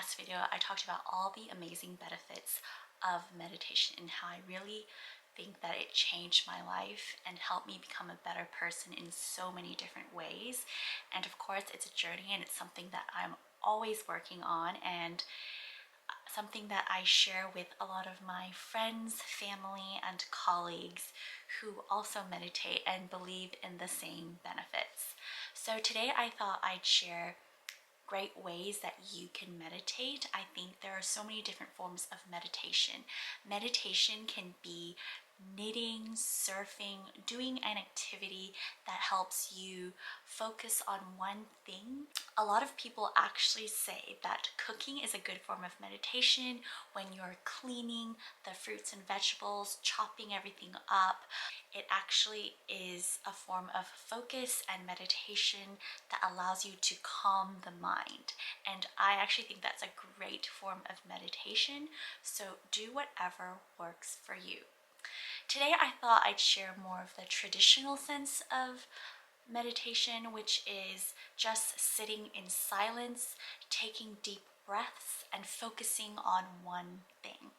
last video, I talked about all the amazing benefits of meditation and how I really think that it changed my life and helped me become a better person in so many different ways. And of course, it's a journey and it's something that I'm always working on, and something that I share with a lot of my friends, family, and colleagues who also meditate and believe in the same benefits. So today I thought I'd share great ways that you can meditate. I think there are so many different forms of meditation. Meditation can be knitting, surfing, doing an activity that helps you focus on one thing. A lot of people actually say that cooking is a good form of meditation when you're cleaning the fruits and vegetables, chopping everything up. It actually is a form of focus and meditation that allows you to calm the mind. And I actually think that's a great form of meditation. So do whatever works for you. Today I thought I'd share more of the traditional sense of meditation, which is just sitting in silence, taking deep breaths, and focusing on one thing.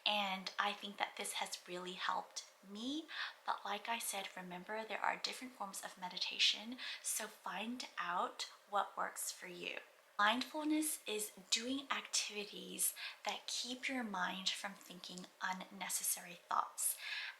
And I think that this has really helped me. But like I said, remember there are different forms of meditation, so find out what works for you. Mindfulness is doing activities that keep your mind from thinking unnecessary thoughts.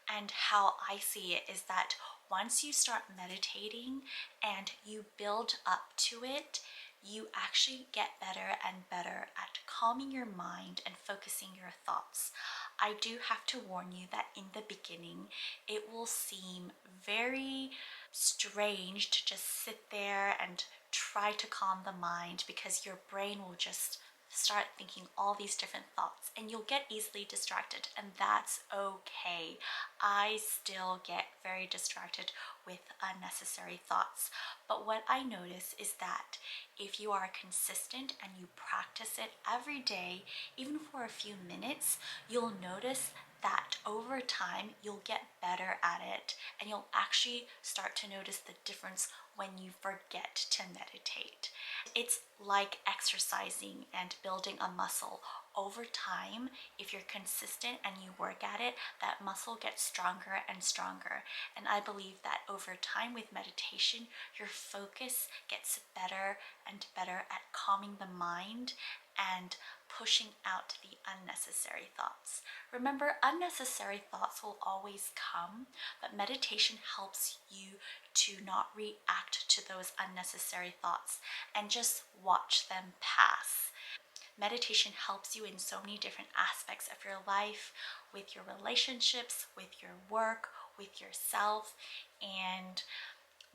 And how I see it is that once you start meditating and you build up to it, you actually get better and better at calming your mind and focusing your thoughts. I do have to warn you that in the beginning, it will seem very strange to just sit there and try to calm the mind, because your brain will just start thinking all these different thoughts and you'll get easily distracted, and that's okay. I still get very distracted with unnecessary thoughts, but what I notice is that if you are consistent and you practice it every day, even for a few minutes, you'll notice that over time you'll get better at it, and you'll actually start to notice the difference when you forget to meditate. It's like exercising and building a muscle. Over time, if you're consistent and you work at it, that muscle gets stronger and stronger. And I believe that over time with meditation, your focus gets better and better at calming the mind and pushing out the unnecessary thoughts. Remember, unnecessary thoughts will always come, but meditation helps you to not react to those unnecessary thoughts and just watch them pass. Meditation helps you in so many different aspects of your life, with your relationships, with your work, with yourself, and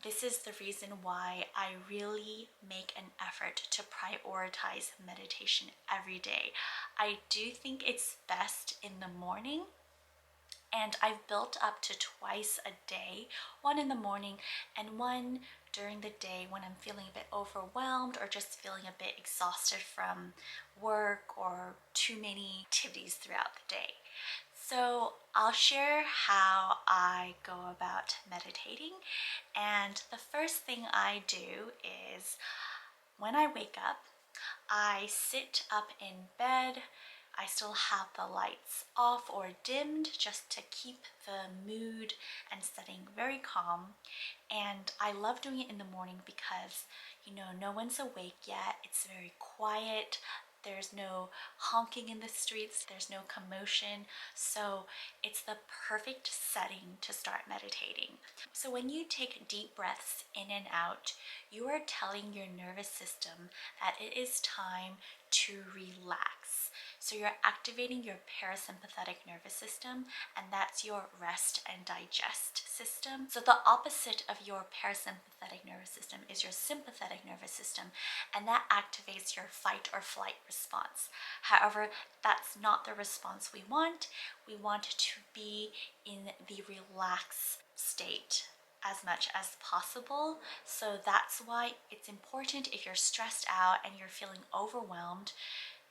this is the reason why I really make an effort to prioritize meditation every day. I do think it's best in the morning, and I've built up to twice a day, one in the morning and one during the day when I'm feeling a bit overwhelmed or just feeling a bit exhausted from work or too many activities throughout the day. So I'll share how I go about meditating. And the first thing I do is when I wake up, I sit up in bed. I still have the lights off or dimmed just to keep the mood and setting very calm. And I love doing it in the morning because, no one's awake yet. It's very quiet. There's no honking in the streets. There's no commotion. So it's the perfect setting to start meditating. So when you take deep breaths in and out, you are telling your nervous system that it is time to relax. So you're activating your parasympathetic nervous system, and that's your rest and digest system. So the opposite of your parasympathetic nervous system is your sympathetic nervous system, and that activates your fight or flight response. However, that's not the response we want. We want to be in the relaxed state as much as possible. So that's why it's important, if you're stressed out and you're feeling overwhelmed,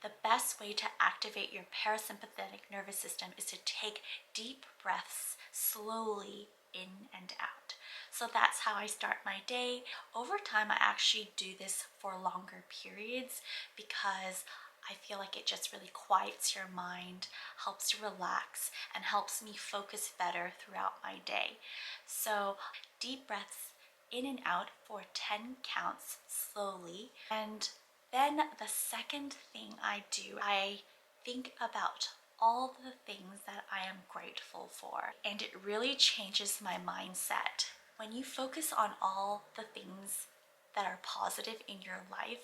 the best way to activate your parasympathetic nervous system is to take deep breaths slowly in and out. So that's how I start my day. Over time, I actually do this for longer periods because I feel like it just really quiets your mind, helps you relax, and helps me focus better throughout my day. So deep breaths in and out for 10 counts slowly. And then the second thing I do, I think about all the things that I am grateful for. And it really changes my mindset. When you focus on all the things that are positive in your life,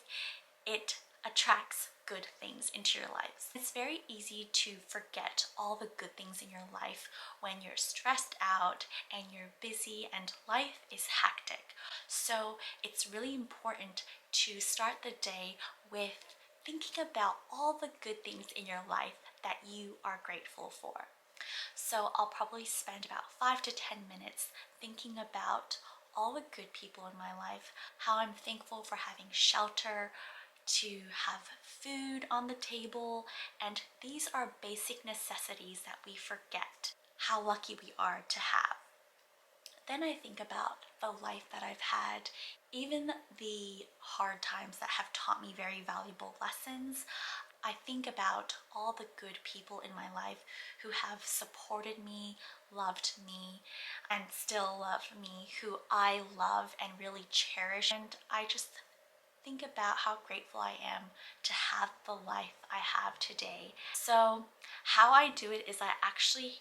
it attracts good things into your lives. It's very easy to forget all the good things in your life when you're stressed out and you're busy and life is hectic. So it's really important to start the day with thinking about all the good things in your life that you are grateful for. So I'll probably spend about 5 to 10 minutes thinking about all the good people in my life, how I'm thankful for having shelter, to have food on the table, and these are basic necessities that we forget how lucky we are to have. Then I think about the life that I've had, even the hard times that have taught me very valuable lessons. I think about all the good people in my life who have supported me, loved me, and still love me, who I love and really cherish. And I just think about how grateful I am to have the life I have today. So how I do it is I actually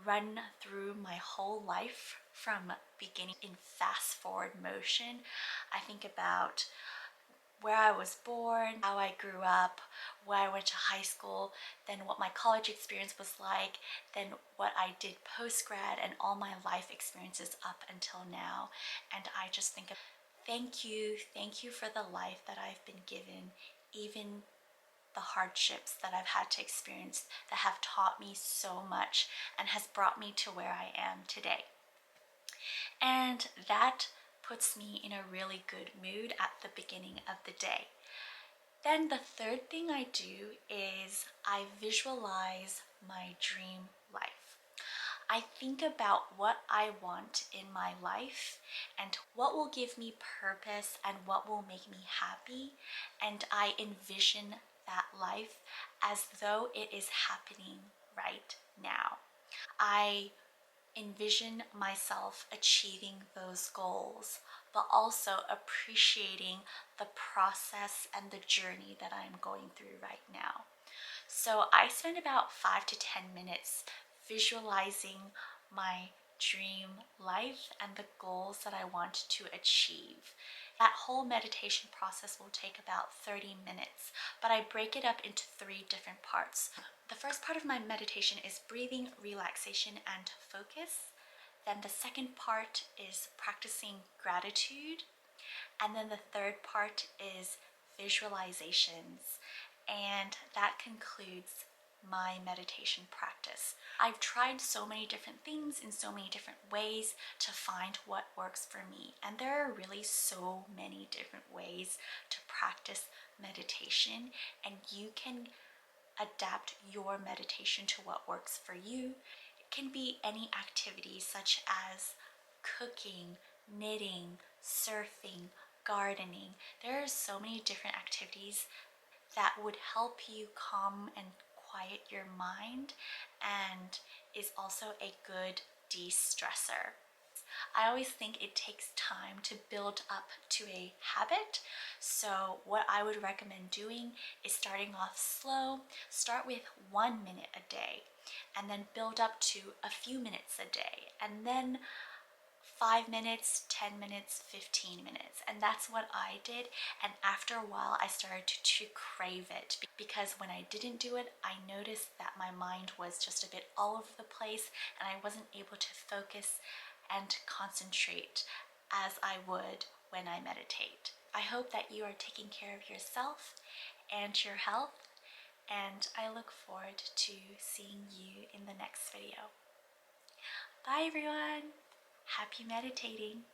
run through my whole life from beginning in fast forward motion. I think about where I was born, how I grew up, where I went to high school, then what my college experience was like, then what I did post-grad, and all my life experiences up until now. And I just think of thank you for the life that I've been given, even the hardships that I've had to experience that have taught me so much and has brought me to where I am today. And that puts me in a really good mood at the beginning of the day. Then the third thing I do is I visualize my dream life. I think about what I want in my life and what will give me purpose and what will make me happy, and I envision that life as though it is happening right now. I envision myself achieving those goals, but also appreciating the process and the journey that I'm going through right now. So I spend about 5 to 10 minutes visualizing my dream life and the goals that I want to achieve. That whole meditation process will take about 30 minutes, but I break it up into 3 different parts. The first part of my meditation is breathing, relaxation, and focus. Then the second part is practicing gratitude. And then the third part is visualizations. And that concludes my meditation practice. I've tried so many different things in so many different ways to find what works for me. And there are really so many different ways to practice meditation, and you can adapt your meditation to what works for you. It can be any activity such as cooking, knitting, surfing, gardening. There are so many different activities that would help you calm and quiet your mind and is also a good de-stressor. I always think it takes time to build up to a habit. So what I would recommend doing is starting off slow. Start with 1 minute a day and then build up to a few minutes a day, and then 5 minutes, 10 minutes, 15 minutes. And that's what I did. And after a while, I started to crave it, because when I didn't do it, I noticed that my mind was just a bit all over the place and I wasn't able to focus and concentrate as I would when I meditate. I hope that you are taking care of yourself and your health, and I look forward to seeing you in the next video. Bye everyone! Happy meditating!